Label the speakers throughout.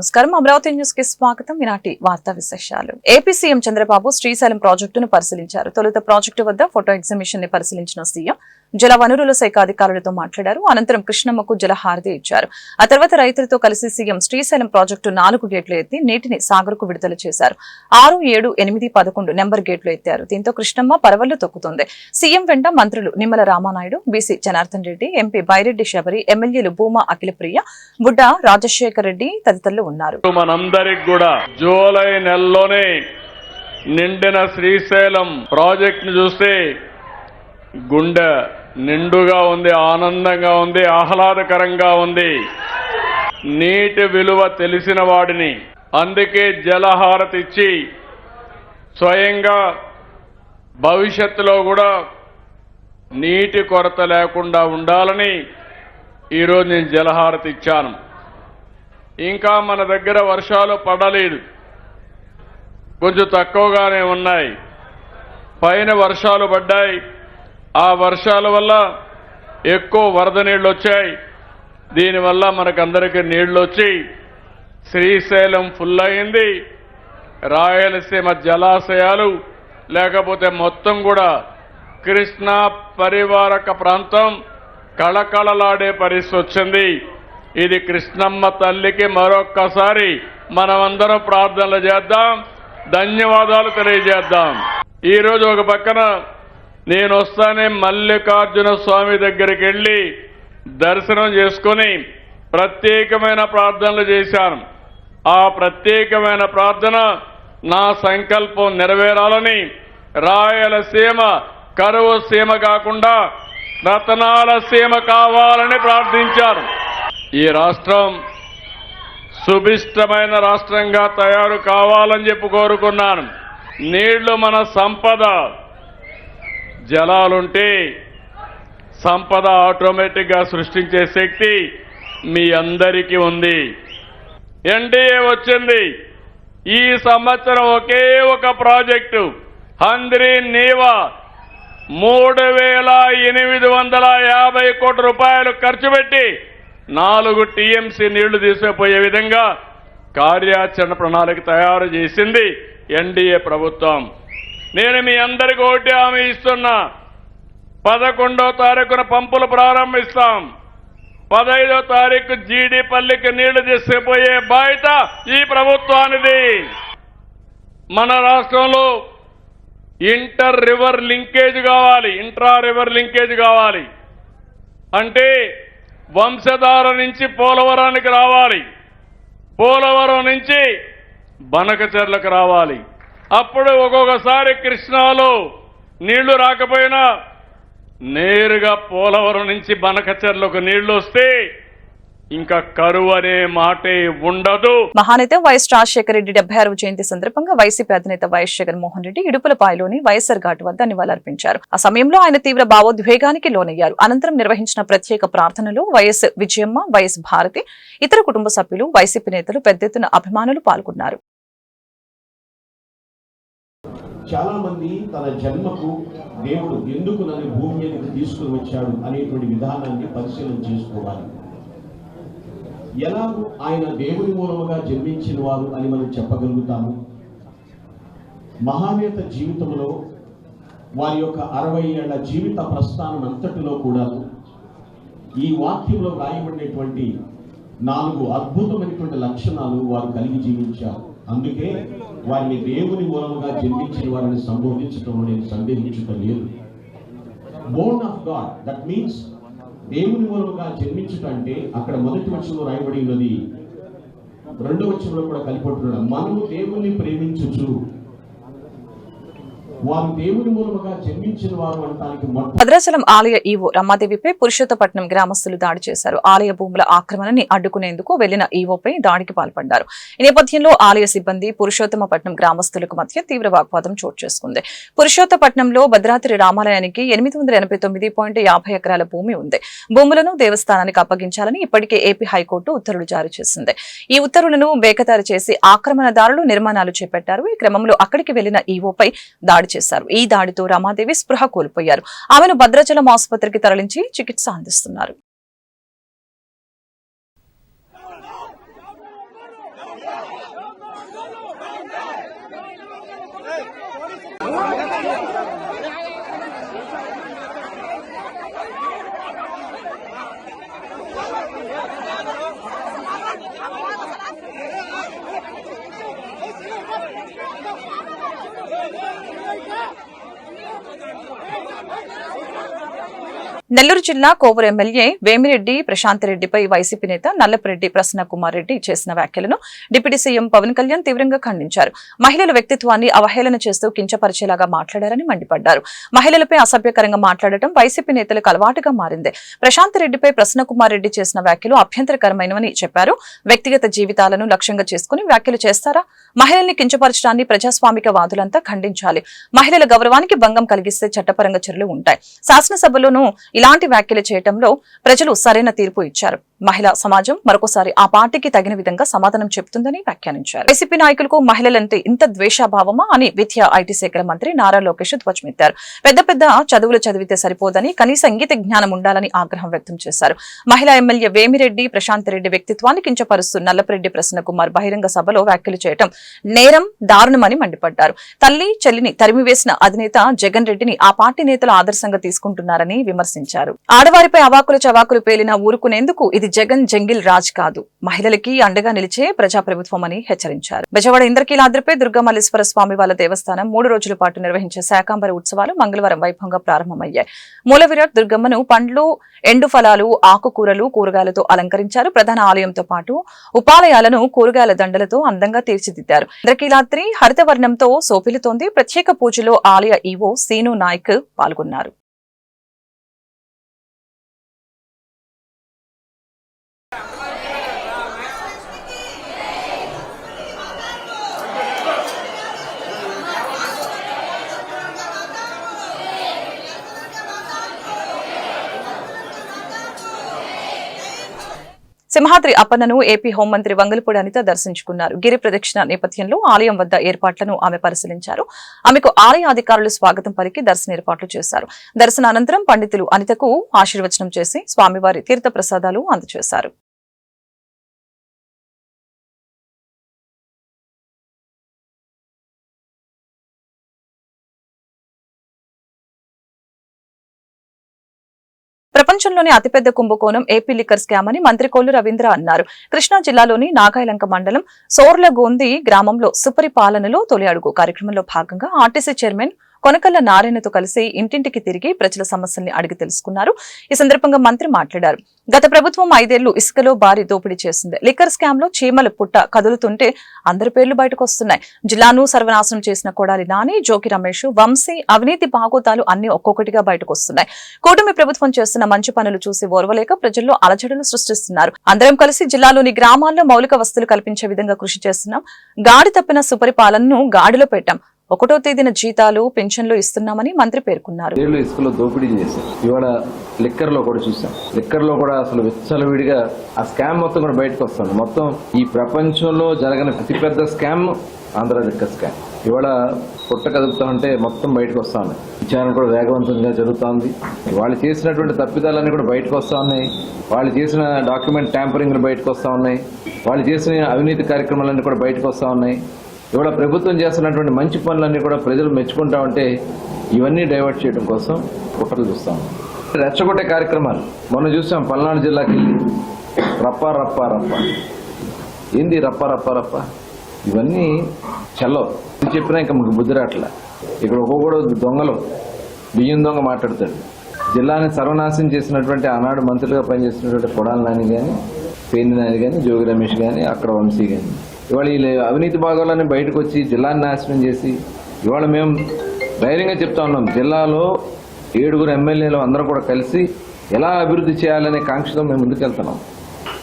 Speaker 1: నమస్కారం అమరావతి న్యూస్ కి స్వాగతం. ఈనాటి వార్తా విశేషాలు. ఏపీ సీఎం చంద్రబాబు శ్రీశైలం ప్రాజెక్టును పరిశీలించారు. తొలుత ప్రాజెక్టు వద్ద ఫోటో ఎగ్జిబిషన్ ని పరిశీలించిన సీఎం జల వనరుల శాఖ అధికారులతో మాట్లాడారు. అనంతరం కృష్ణమ్మకు జలహారతి ఇచ్చారు. ఆ తర్వాత రైతులతో కలిసి సీఎం శ్రీశైలం ప్రాజెక్టు 4 గేట్లు ఎత్తి నీటిని సాగర్కు విడుదల చేశారు. 6, 7, 8, 11 నెంబర్ గేట్లు ఎత్తారు. దీంతో కృష్ణమ్మ పరవళ్లు తొక్కుతుంది. సీఎం వెంట మంత్రులు నిమ్మల రామానాయుడు, బీసీ జనార్దన్ రెడ్డి, ఎంపీ బైరెడ్డి శబరి, ఎమ్మెల్యేలు భూమా అఖిలప్రియ, బుడ్డ రాజశేఖర్ రెడ్డి తదితరులు ఉన్నారు.
Speaker 2: మనందరికి కూడా జూలై నెలలోనే నిండిన శ్రీశైలం ప్రాజెక్ట్ ను చూస్తే గుండె నిండుగా ఉంది, ఆనందంగా ఉంది, ఆహ్లాదకరంగా ఉంది. నీటి విలువ తెలిసిన వాడిని అందుకే జలహారతి ఇచ్చి స్వయంగా భవిష్యత్తులో కూడా నీటి కొరత లేకుండా ఉండాలని ఈరోజు నేను జలహారతి ఇచ్చాను. ఇంకా మన దగ్గర వర్షాలు పడలేదు, కొంచెం తక్కువగానే ఉన్నాయి. పైన వర్షాలు పడ్డాయి, ఆ వర్షాల వల్ల ఎక్కువ వరద నీళ్లు వచ్చాయి. దీనివల్ల మనకందరికీ నీళ్లు వచ్చి శ్రీశైలం ఫుల్ అయింది. రాయలసీమ జలాశయాలు లేకపోతే మొత్తం కూడా కృష్ణా పరివారక ప్రాంతం కళకళలాడే పరిస్థితి వచ్చింది. ఇది కృష్ణమ్మ తల్లికి మరొక్కసారి మనమందరం ప్రార్థనలు చేద్దాం, ధన్యవాదాలు తెలియజేద్దాం. ఈరోజు ఒక పక్కన నేను వస్తానే మల్లికార్జున స్వామి దగ్గరికి వెళ్లి దర్శనం చేసుకుని ప్రత్యేకమైన ప్రార్థనలు చేశాను. ఆ ప్రత్యేకమైన ప్రార్థన నా సంకల్పం నెరవేరాలని, రాయలసీమ కరువు సీమ కాకుండా రతనాల సీమ కావాలని ప్రార్థించారు. ఈ రాష్ట్రం సుభిష్టమైన రాష్ట్రంగా తయారు కావాలని చెప్పి కోరుకున్నాను. నీళ్లు మన సంపద, జలాలుంటే సంపద ఆటోమేటిక్ గా సృష్టించే శక్తి మీ అందరికీ ఉంది. ఎన్డీఏ వచ్చింది. ఈ సంవత్సరం ఒకే ఒక ప్రాజెక్టు హంద్రీ నీవా 3,850 కోట్ల రూపాయలు ఖర్చు పెట్టి 4 టీఎంసీ నీళ్లు తీసుకుపోయే విధంగా కార్యాచరణ ప్రణాళిక తయారు చేసింది ఎన్డీఏ ప్రభుత్వం. నేను మీ అందరికీ ఒకటి హామీ ఇస్తున్నా, 11వ తారీఖున పంపులు ప్రారంభిస్తాం. 15వ తారీఖు జీడిపల్లికి నీళ్లు తీసుకుపోయే బాధ్యత ఈ ప్రభుత్వానిది. మన రాష్ట్రంలో ఇంటర్ రివర్ లింకేజ్ కావాలి, ఇంట్రా రివర్ లింకేజ్ కావాలి. అంటే వంశధార నుంచి పోలవరానికి రావాలి, పోలవరం నుంచి బనకచెర్లకు రావాలి. అప్పుడు ఒక్కొక్కసారి కృష్ణాలో నీళ్లు రాకపోయినా నేరుగా పోలవరం నుంచి బనకచెర్లకు నీళ్లు వస్తే ఇంకా కరువు అనే మాటే ఉండదు.
Speaker 1: మహానేత వైఎస్ రాజశేఖర రెడ్డి 76వ జయంతి సందర్భంగా వైసీపీ అధినేత వైఎస్ జగన్మోహన్ రెడ్డి ఇడుపులపాయలోని వైఎస్ఆర్ ఘాట్ వద్ద నివాళులర్పించారు. ఆ సమయంలో ఆయన తీవ్ర భావోద్వేగానికి లోనయ్యారు. అనంతరం నిర్వహించిన ప్రత్యేక ప్రార్థనలో వైఎస్ విజయమ్మ, వైఎస్ భారతి, ఇతర కుటుంబ సభ్యులు, వైసీపీ నేతలు, పెద్ద ఎత్తున అభిమానులు పాల్గొన్నారు.
Speaker 3: చాలా మంది తన జన్మకు దేవుడు ఎందుకు నన్ను భూమి మీదకి తీసుకుని వచ్చాడు అనేటువంటి విధానాన్ని పరిశీలన చేసుకోవాలి. ఎలాగూ ఆయన దేవుని మూలముగా జన్మించిన వారు అని మనం చెప్పగలుగుతాము. మహానేత జీవితంలో వారి యొక్క 60 ఏళ్ల జీవిత ప్రస్థానం అంతటిలో కూడా ఈ వాక్యంలో వ్రాయబడినటువంటి 4 అద్భుతమైనటువంటి లక్షణాలు వారు కలిగి జీవించారు. అందుకే వారిని దేవుని మూలముగా జన్మించిన వారిని సంబోధించడంలో నేను సందేహించటం లేదు. Born of God, that means దేవుని మూలముగా జన్మించుట అంటే అక్కడ మొదటి వచనంలో రాయబడి ఉన్నది, 2వ వచనంలో కూడా కలిపట్టున్నాడు, మనము దేవుణ్ణి ప్రేమించుచు. వారు దేవుని మూలముగా జన్మించిన వారు అనడానికి
Speaker 1: భద్రాచలం ఆలయ ఈవో రమాదేవిపై పురుషోత్తపట్నం గ్రామస్తులు దాడి చేశారు. ఆలయ భూముల ఆక్రమణని అడ్డుకునేందుకు వెళ్లిన ఈవోపై దాడికి పాల్పడ్డారు. ఈ నేపథ్యంలో ఆలయ సిబ్బంది పురుషోత్తమపట్నం గ్రామస్తులకు మధ్య తీవ్ర వాగ్వాదం చోటు చేసుకుంది. పురుషోత్తపట్నంలో భద్రాద్రి రామాలయానికి 889.50 ఎకరాల భూమి ఉంది. భూములను దేవస్థానానికి అప్పగించాలని ఇప్పటికే ఏపీ హైకోర్టు ఉత్తర్వులు జారీ చేసింది. ఈ ఉత్తర్వులను బేఖతారు చేసి ఆక్రమణదారులు నిర్మాణాలు చేపట్టారు. ఈ క్రమంలో అక్కడికి వెళ్లిన ఈవోపై దాడి చేశారు. ఈ దాడితో రమాదేవి స్పృహ కోల్పోయారు. ఆమెను భద్రాచలం ఆసుపత్రికి తరలించి చికిత్స అందిస్తున్నారు. నెల్లూరు జిల్లా కోవూరు ఎమ్మెల్యే వేమిరెడ్డి ప్రశాంత్ రెడ్డిపై వైసీపీ నేత నల్లపురెడ్డి ప్రసన్న కుమార్ రెడ్డి చేసిన వ్యాఖ్యలను డిప్యూటీ సీఎం పవన్ కళ్యాణ్ తీవ్రంగా ఖండించారు. మహిళల వ్యక్తిత్వాన్ని అవహేళన చేస్తూ కించపరిచేలాగా మాట్లాడారని మండిపడ్డారు. మహిళలపై అసభ్యకరంగా మాట్లాడటం వైసీపీ నేతలకు అలవాటుగా మారింది. ప్రశాంత్ రెడ్డిపై ప్రసన్న కుమార్ రెడ్డి చేసిన వ్యాఖ్యలు అభ్యంతరకరమైనవని చెప్పారు. వ్యక్తిగత జీవితాలను లక్ష్యంగా చేసుకుని వ్యాఖ్యలు చేస్తారా? మహిళల్ని కించపరచడాన్ని ప్రజాస్వామిక వాదులంతా ఖండించాలి. మహిళల గౌరవానికి భంగం కలిగిస్తే చట్టపరంగా చర్యలు ఉంటాయి. శాసనసభలోనూ ఇలాంటి వ్యాఖ్యలు చేయడంలో ప్రజలు సరైన తీర్పు ఇచ్చారు. మహిళా సమాజం మరొకసారి ఆ పార్టీకి తగిన విధంగా సమాధానం చెబుతుందని వ్యాఖ్యానించారు. వైసీపీ నాయకులకు మహిళలంటే ఇంత ద్వేషాభావమా అని విద్యా ఐటీ శాఖల మంత్రి నారా లోకేష్ ధ్వజమెత్తారు. పెద్ద చదువులు చదివితే సరిపోదని కనీస ఇంగిత జ్ఞానం ఉండాలని ఆగ్రహం వ్యక్తం చేశారు. మహిళా ఎమ్మెల్యే వేమిరెడ్డి ప్రశాంత్ రెడ్డి వ్యక్తిత్వాన్ని కించపరుస్తూ నల్లపురెడ్డి ప్రసన్న కుమార్ బహిరంగ సభలో వ్యాఖ్యలు చేయడం నేరం, దారుణమని మండిపడ్డారు. తల్లి చెల్లిని తరిమివేసిన అధినేత జగన్ రెడ్డిని ఆ పార్టీ నేతలు ఆదర్శంగా తీసుకుంటున్నారని విమర్శించారు. ఆడవారిపై అవాకులు చవాకులు పేలినా ఊరుకునేందుకు ఇది జగన్ జంగిల్ రాజ్ కాదు, మహిళలకి అండగా నిలిచే ప్రజాప్రభుత్వం అని హెచ్చరించారు. బెజవాడ ఇంద్రకీలాద్రిపై దుర్గామల్లేశ్వర స్వామి వారి దేవస్థానం 3 రోజుల పాటు నిర్వహించే శాకాంబరి ఉత్సవాలు మంగళవారం వైభవంగా ప్రారంభమయ్యాయి. మూలవిరాట్ దుర్గమ్మను పండ్లు, ఎండు ఫలాలు, ఆకుకూరలు, కూరగాయలతో అలంకరించారు. ప్రధాన ఆలయంతో పాటు ఉపాలయాలను కూరగాయల దండలతో అందంగా తీర్చిదిద్దారు. ఇంద్రకీలాద్రి హరితవర్ణంతో శోభిల్లుతోంది. ప్రత్యేక పూజలో ఆలయ ఈవో సీను నాయక్ పాల్గొన్నారు. సింహాద్రి అప్పన్నను ఏపీ హోంమంత్రి వంగలపూడి అనిత దర్శించుకున్నారు. గిరి ప్రదక్షిణ నేపథ్యంలో ఆలయం వద్ద ఏర్పాట్లను ఆమె పరిశీలించారు. ఆమెకు ఆలయ అధికారులు స్వాగతం పలికి దర్శన ఏర్పాట్లు చేశారు. దర్శన అనంతరం పండితులు అనితకు ఆశీర్వచనం చేసి స్వామివారి తీర్థ ప్రసాదాలు అందజేశారు. ప్రపంచంలోనే అతిపెద్ద కుంభకోణం ఏపీ లిక్కర్ స్కామ్ అని మంత్రి కొల్లు రవీంద్ర అన్నారు. కృష్ణా జిల్లాలోని నాగాయలంక మండలం సోర్లగోంది గ్రామంలో సుపరిపాలనలో తొలి అడుగు కార్యక్రమంలో భాగంగా ఆర్టీసీ చైర్మన్ కొనకల్ల నారాయణతో కలిసి ఇంటింటికి తిరిగి ప్రజల సమస్యల్ని అడిగి తెలుసుకున్నారు. ఈ సందర్భంగా మంత్రి మాట్లాడారు. గత ప్రభుత్వం 5 ఏళ్లు ఇసుకలో భారీ దోపిడీ చేసింది. లిక్కర్ స్కామ్ లో చీమల పుట్ట కదులుతుంటే అందరి పేర్లు బయటకు వస్తున్నాయి. జిల్లాను సర్వనాశనం చేసిన కొడాలి నాని, జోకి రమేష్, వంశీ అవినీతి బాగోతాలు అన్ని ఒక్కొక్కటిగా బయటకు వస్తున్నాయి. కూటమి ప్రభుత్వం చేస్తున్న మంచి పనులు చూసి ఓర్వలేక ప్రజల్లో అలజడులు సృష్టిస్తున్నారు. అందరం కలిసి జిల్లాలోని గ్రామాల్లో మౌలిక వసతులు కల్పించే విధంగా కృషి చేస్తున్నాం. గాడి తప్పిన సుపరిపాలనను గాడిలో పెట్టాం. 1వ తేదీన జీతాలు, పెన్షన్లు ఇస్తున్నామని మంత్రి పేర్కొన్నారు.
Speaker 4: ఇసుకలో దోపిడీ చేశారు. ఇవాళ లిక్కర్ లో కూడా చూసాం. లిక్కర్ లో కూడా అసలు విచ్చలవిడిగా ఆ స్కామ్ మొత్తం కూడా బయటకు వస్తుంది. మొత్తం ఈ ప్రపంచంలో జరగని అతిపెద్ద స్కామ్ ఆంధ్ర లిక్కర్ స్కామ్. ఇవాళ పుట్ట కదుపుతామంటే మొత్తం బయటకు వస్తా ఉన్నాయి. విచారణ కూడా వేగవంతంగా జరుగుతోంది. వాళ్ళు చేసినటువంటి తప్పిదాలన్నీ కూడా బయటకు వస్తా ఉన్నాయి. వాళ్ళు చేసిన డాక్యుమెంట్ ట్యాంపరింగ్లు బయటకు వస్తా ఉన్నాయి. వాళ్ళు చేసిన అవినీతి కార్యక్రమాలన్నీ కూడా బయటకు వస్తా ఉన్నాయి. ఇవాళ ప్రభుత్వం చేస్తున్నటువంటి మంచి పనులన్నీ కూడా ప్రజలు మెచ్చుకుంటా ఉంటే ఇవన్నీ డైవర్ట్ చేయడం కోసం కుట్రలు చూస్తాం. రెచ్చగొట్టే కార్యక్రమాలు మొన్న చూసాం. పల్నాడు జిల్లాకి వెళ్ళి రప్ప రప్ప రప్ప ఏంది రప్ప రప్ప రప్ప ఇవన్నీ చల్లో చెప్పినా ఇంకా మీకు బుద్ధి రాట్లా. ఇక్కడ ఒక్కొక్కడు దొంగలు బియ్యం దొంగ మాట్లాడతాడు. జిల్లాని సర్వనాశనం చేసినటువంటి ఆనాడు మంత్రులుగా పనిచేసినటువంటి కొడాలి నాని కానీ, పేర్ని నాని కానీ, జోగి రమేష్ కానీ, అక్కడ వంశీ కానీ ఇవాళ ఈ అవినీతి భాగాలన్నీ బయటకు వచ్చి జిల్లాని నాశనం చేసి ఇవాళ మేము ధైర్యంగా చెప్తా ఉన్నాం. జిల్లాలో 7 ఎమ్మెల్యేలు అందరూ కూడా కలిసి ఎలా అభివృద్ధి చేయాలనే కాంక్షతో మేము ముందుకెళ్తున్నాం.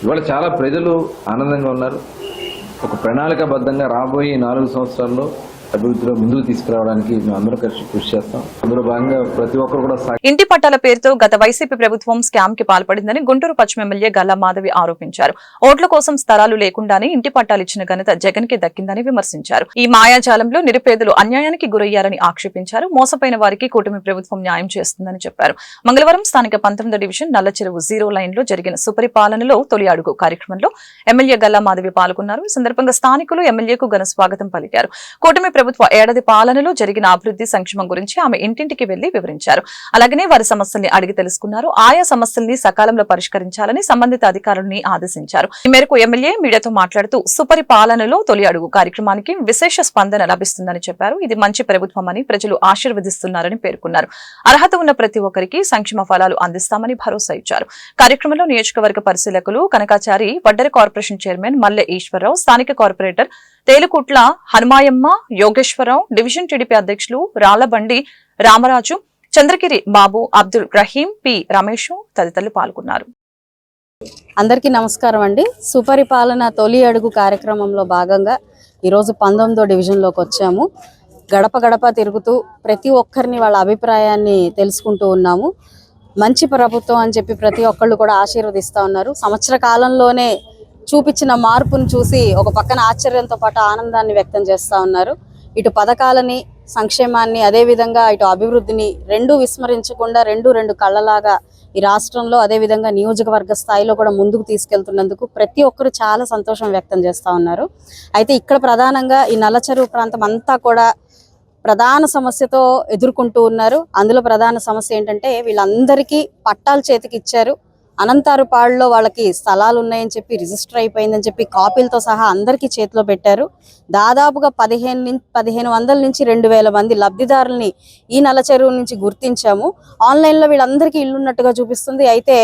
Speaker 4: ఇవాళ చాలా ప్రజలు ఆనందంగా ఉన్నారు. ఒక ప్రణాళికాబద్ధంగా రాబోయే 4 సంవత్సరాల్లో అభివృద్ధిలో ముందుకు తీసుకురావడానికి మేము అందరూ కలిసి కృషి చేస్తాం. అందులో భాగంగా ప్రతి ఒక్కరు కూడా
Speaker 1: ఇంటి పట్టాల పేరుతో గత వైసీపీ ప్రభుత్వం స్కామ్ కి పాల్పడిందని గుంటూరు పశ్చిమ ఎమ్మెల్యే గల్లా మాధవి ఆరోపించారు. ఓట్ల కోసం స్థలాలు లేకుండానే ఇంటి పట్టాలు ఇచ్చిన ఘనత జగన్ కి దక్కిందని విమర్శించారు. ఈ మాయాజాలంలో నిరుపేదలు అన్యాయానికి గురయ్యారని ఆక్షేపించారు. మోసపోయిన వారికి కూటమి ప్రభుత్వం న్యాయం చేస్తుందని చెప్పారు. మంగళవారం స్థానిక 19వ డివిజన్ నల్లచెరువు 0 లైన్ లో జరిగిన సుపరిపాలనలో తొలి అడుగు కార్యక్రమంలో ఎమ్మెల్యే గల్లా మాధవి పాల్గొన్నారు. ఈ సందర్భంగా స్థానికులు ఎమ్మెల్యేకు ఘన స్వాగతం పలికారు. కూటమి ప్రభుత్వ ఏడాది పాలనలో జరిగిన అభివృద్ధి సంక్షేమం గురించి ఆమె ఇంటింటికి వెళ్లి వివరించారు. అలాగనే వారి సమస్యల్ని అడిగి తెలుసుకున్నారు. ఆయా సమస్యల్ని సకాలంలో పరిష్కరించాలని సంబంధిత అధికారుల్ని ఆదేశించారు. ఈ మేరకు ఎమ్మెల్యే మీడియాతో మాట్లాడుతూ సుపరిపాలనలో తొలి అడుగు కార్యక్రమానికి విశేష స్పందన లభిస్తుందని చెప్పారు. ఇది మంచి ప్రభుత్వమని ప్రజలు ఆశీర్వదిస్తున్నారని పేర్కొన్నారు. అర్హత ఉన్న ప్రతి ఒక్కరికి సంక్షేమ ఫలాలు అందిస్తామని భరోసా ఇచ్చారు. కార్యక్రమంలో నియోజకవర్గ పరిశీలకులు కనకాచారి, వడ్డెర కార్పొరేషన్ చైర్మన్ మల్లె ఈశ్వరరావు, స్థానిక corporator Telukutla Hanumayamma, Yogeswararao, division TDP అధ్యక్షులు రాళ్లబండి రామరాజు, చంద్రగిరి బాబు, అబ్దుల్ రహీం, పి రమేష్ తదితరులు పాల్గొన్నారు.
Speaker 5: అందరికీ నమస్కారం అండి. సుపరిపాలన తొలి అడుగు కార్యక్రమంలో భాగంగా ఈరోజు 19వ డివిజన్లోకి వచ్చాము. గడప గడప తిరుగుతూ ప్రతి ఒక్కరిని వాళ్ళ అభిప్రాయాన్ని తెలుసుకుంటూ ఉన్నాము. మంచి ప్రభుత్వం అని చెప్పి ప్రతి ఒక్కళ్ళు కూడా ఆశీర్వదిస్తూ ఉన్నారు. సంవత్సర కాలంలోనే చూపించిన మార్పును చూసి ఒక పక్కన ఆశ్చర్యంతో పాటు ఆనందాన్ని వ్యక్తం చేస్తూ ఉన్నారు. ఇటు పథకాలని, సంక్షేమాన్ని, అదేవిధంగా ఇటు అభివృద్ధిని రెండూ విస్మరించకుండా రెండు కళ్ళలాగా ఈ రాష్ట్రంలో అదేవిధంగా నియోజకవర్గ స్థాయిలో కూడా ముందుకు తీసుకెళ్తున్నందుకు ప్రతి ఒక్కరు చాలా సంతోషం వ్యక్తం చేస్తూ ఉన్నారు. అయితే ఇక్కడ ప్రధానంగా ఈ నల్లచెరువు ప్రాంతం అంతా కూడా ప్రధాన సమస్యతో ఎదుర్కొంటూ ఉన్నారు. అందులో ప్రధాన సమస్య ఏంటంటే వీళ్ళందరికీ పట్టాలు చేతికి ఇచ్చారు. అనంతారుపాడులో వాళ్ళకి స్థలాలు ఉన్నాయని చెప్పి, రిజిస్టర్ అయిపోయిందని చెప్పి కాపీలతో సహా అందరికీ చేతిలో పెట్టారు. దాదాపుగా 1500 నుంచి 2000 మంది లబ్ధిదారుల్ని ఈ నల్లచెరువు నుంచి గుర్తించాము. ఆన్లైన్లో వీళ్ళందరికీ ఇల్లు ఉన్నట్టుగా చూపిస్తుంది. అయితే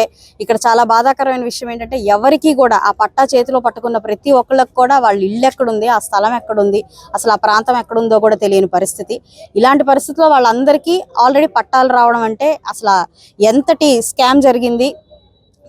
Speaker 5: ఇక్కడ చాలా బాధాకరమైన విషయం ఏంటంటే ఎవరికి కూడా ఆ పట్టా చేతిలో పట్టుకున్న ప్రతి ఒక్కళ్ళకి కూడా వాళ్ళ ఇల్లు ఎక్కడుంది, ఆ స్థలం ఎక్కడుంది, అసలు ఆ ప్రాంతం ఎక్కడుందో కూడా తెలియని పరిస్థితి. ఇలాంటి పరిస్థితుల్లో వాళ్ళందరికీ ఆల్రెడీ పట్టాలు రావడం అంటే అసలు ఎంతటి స్కామ్ జరిగింది,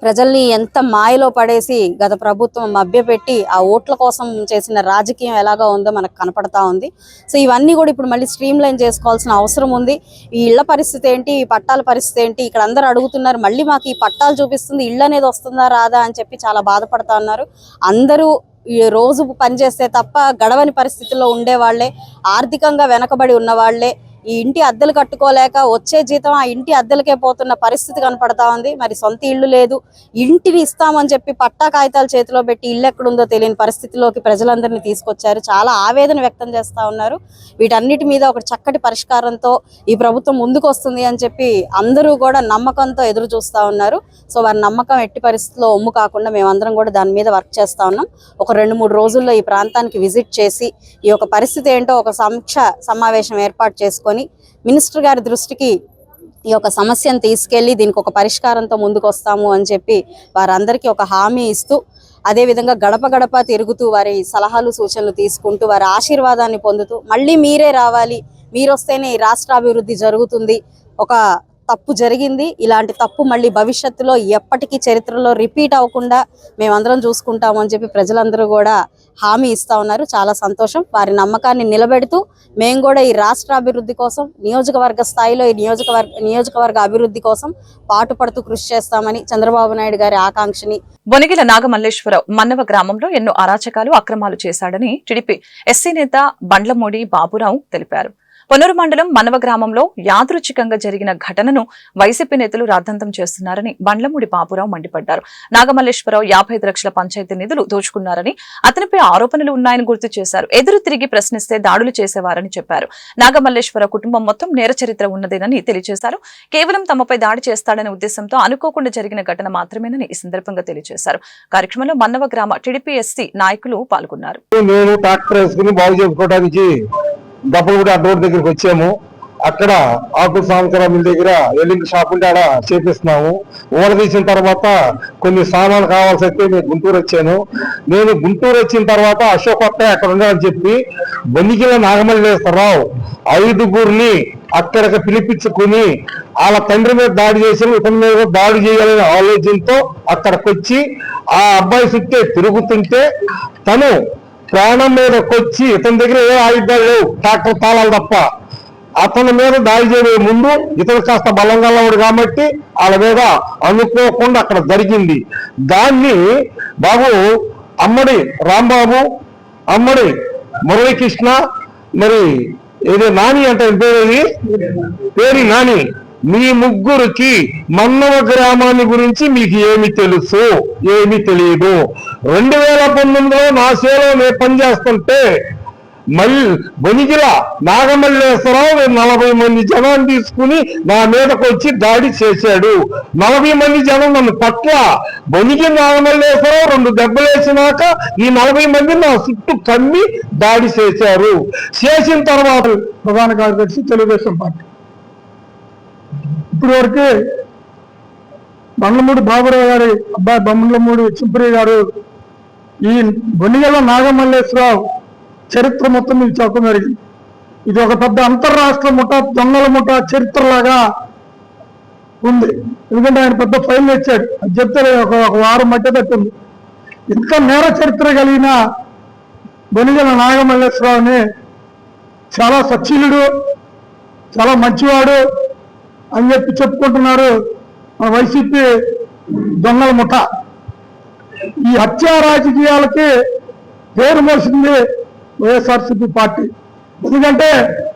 Speaker 5: ప్రజల్ని ఎంత మాయలో పడేసి గత ప్రభుత్వం మభ్యపెట్టి ఆ ఓట్ల కోసం చేసిన రాజకీయం ఎలాగా ఉందో మనకు కనపడతా ఉంది. సో ఇవన్నీ కూడా ఇప్పుడు మళ్ళీ స్ట్రీమ్ లైన్ చేసుకోవాల్సిన అవసరం ఉంది. ఈ ఇళ్ల పరిస్థితి ఏంటి, ఈ పట్టాల పరిస్థితి ఏంటి, ఇక్కడ అందరూ అడుగుతున్నారు. మళ్ళీ మాకు ఈ పట్టాలు చూపిస్తుంది, ఇళ్ళు అనేది వస్తుందా రాదా అని చెప్పి చాలా బాధపడతా ఉన్నారు. అందరూ ఈ రోజు పనిచేస్తే తప్ప గడవని పరిస్థితుల్లో ఉండేవాళ్లే, ఆర్థికంగా వెనకబడి ఉన్నవాళ్లే, ఈ ఇంటి అద్దెలు కట్టుకోలేక వచ్చే జీతం ఆ ఇంటి అద్దెలకే పోతున్న పరిస్థితి కనపడతా ఉంది. మరి సొంత ఇల్లు లేదు, ఇంటిని ఇస్తామని చెప్పి పట్టా కాగితాలు చేతిలో పెట్టి ఇల్లు ఎక్కడుందో తెలియని పరిస్థితిలోకి ప్రజలందరినీ తీసుకొచ్చారు. చాలా ఆవేదన వ్యక్తం చేస్తూ ఉన్నారు. వీటన్నిటి మీద ఒక చక్కటి పరిష్కారంతో ఈ ప్రభుత్వం ముందుకు వస్తుంది అని చెప్పి అందరూ కూడా నమ్మకంతో ఎదురు చూస్తూ ఉన్నారు. సో వారి నమ్మకం ఎట్టి పరిస్థితుల్లో ఒమ్ము కాకుండా మేమందరం కూడా దాని మీద వర్క్ చేస్తూ ఉన్నాం. ఒక 2-3 రోజుల్లో ఈ ప్రాంతానికి విజిట్ చేసి ఈ యొక్క పరిస్థితి ఏంటో ఒక సమీక్ష సమావేశం ఏర్పాటు చేసుకొని మినిస్టర్ గారి దృష్టికి ఈ యొక్క సమస్యను తీసుకెళ్లి దీనికి ఒక పరిష్కారంతో ముందుకు వస్తాము అని చెప్పి వారందరికీ ఒక హామీ ఇస్తూ, అదేవిధంగా గడప గడప తిరుగుతూ వారి సలహాలు సూచనలు తీసుకుంటూ వారి ఆశీర్వాదాన్ని పొందుతూ మళ్ళీ మీరే రావాలి, మీరు వస్తేనే ఈ రాష్ట్ర అభివృద్ధి జరుగుతుంది, ఒక తప్పు జరిగింది, ఇలాంటి తప్పు మళ్ళీ భవిష్యత్తులో ఎప్పటికీ చరిత్రలో రిపీట్ అవ్వకుండా మేమందరం చూసుకుంటాము అని చెప్పి ప్రజలందరూ కూడా హామీ ఇస్తా ఉన్నారు. చాలా సంతోషం. వారి నమ్మకాన్ని నిలబెడుతూ మేము కూడా ఈ రాష్ట్ర అభివృద్ధి కోసం, నియోజకవర్గ స్థాయిలో ఈ నియోజకవర్గ అభివృద్ధి కోసం పాటుపడుతూ కృషి చేస్తామని చంద్రబాబు నాయుడు గారి ఆకాంక్షని.
Speaker 1: బొనిగిల నాగమల్లేశ్వరరావు మన్నవ గ్రామంలో ఎన్నో అరాచకాలు, అక్రమాలు చేశాడని టీడీపీ ఎస్సీ నేత బండ్లమూడి బాబురావు తెలిపారు. పొన్నూరు మండలం మన్నవ గ్రామంలో యాదృచ్ఛికంగా జరిగిన ఘటనను వైసీపీ నేతలు రాద్ధాంతం చేస్తున్నారని బండ్లమూడి బాబురావు మండిపడ్డారు. నాగమల్లేశ్వరరావు 55 లక్షల పంచాయతీ నిధులు దోచుకున్నారని, అతనిపై ఆరోపణలు ఉన్నాయని గుర్తు చేశారు. ఎదురు తిరిగి ప్రశ్నిస్తే దాడులు చేసేవారని చెప్పారు. నాగమల్లేశ్వరరావు కుటుంబం మొత్తం నేర చరిత్ర ఉన్నదేనని తెలియజేశారు. కేవలం తమపై దాడి చేస్తాడనే ఉద్దేశంతో అనుకోకుండా జరిగిన ఘటన మాత్రమేనని ఈ సందర్భంగా తెలియజేశారు. కార్యక్రమంలో మన్నవ గ్రామ టీడీపీ ఎస్సీ నాయకులు పాల్గొన్నారు.
Speaker 6: దప్పలగూడ రోడ్ దగ్గరికి వచ్చాము. అక్కడ ఆకుల సాంకరామిల దగ్గర ఎల్లింగ్ షాప్ ఉంటే ఆడ చేపిస్తున్నాము. ఓడదీసిన తర్వాత కొన్ని సామాన్లు కావాల్సి అయితే నేను గుంటూరు వచ్చాను. నేను గుంటూరు వచ్చిన తర్వాత అశోక్ అక్కడ అక్కడ ఉన్నాడని చెప్పి బొనిగిల నాగమల్లేశ్వరరావు 5గురిని అక్కడికి పిలిపించుకుని వాళ్ళ తండ్రి మీద దాడి చేసి ఇతని మీద దాడి చేయాలనే ఆలోచనతో అక్కడికి వచ్చి ఆ అబ్బాయి చుట్టే తిరుగుతుంటే తను ప్రాణం మీదకొచ్చి ఇతని దగ్గర ఏ ఆయుధాలు లేవు, ట్రాక్టర్ తాళాలు తప్ప, అతని మీద దాడి చేయే ముందు ఇతను కాస్త బలంగా ఉన్నాడు కాబట్టి వాళ్ళ మీద అనుకోకుండా అక్కడ జరిగింది. దాన్ని బాబు అమ్మడి రాంబాబు, అమ్మడి మురళీకృష్ణ, మరి ఏదో నాని అంటే పేరు నాని, మీ ముగ్గురికి మన్నవ గ్రామాన్ని గురించి మీకు ఏమి తెలుసు? ఏమి తెలియదు. 2019లో నా సేలో నేను పనిచేస్తుంటే బొనిగిల నాగమల్లేశ్వరరావు 40 మంది జనం తీసుకుని నా మీదకు వచ్చి దాడి చేశాడు. 40 మంది జనం నన్ను పట్ల బొనిగి నాగమల్లేశ్వరరావు 2 దెబ్బలేసినాక ఈ 40 మంది నా చుట్టూ కమ్మి దాడి చేశారు. చేసిన తర్వాత ప్రధాన కార్యదర్శి తెలుగుదేశం పార్టీ ఇప్పటి వరకు బండ్లమూడి బాబురావు గారి అబ్బాయి బండ్లమూడి చింపురి గారు ఈ బొనిగల నాగమల్లేశ్వరరావు చరిత్ర మొత్తం మీకు చెప్పడం జరిగింది. ఇది ఒక పెద్ద అంతర్రాష్ట్ర ముఠా దొంగల ముఠా చరిత్రలాగా ఉంది. ఎందుకంటే ఆయన పెద్ద ఫైల్ తెచ్చాడు. అది చెప్తే ఒక వారం మధ్య తట్టుంది. ఇంత నేర చరిత్ర కలిగిన బొనిగల నాగమల్లేశ్వరరావుని చాలా సచ్చీలుడు, చాలా మంచివాడు అని చెప్పుకుంటున్నారు మన వైసీపీ దొంగల ముఠా. ఈ హత్యా రాజకీయాలకి పేరు మోసింది వైఎస్ఆర్సీపీ పార్టీ. ఎందుకంటే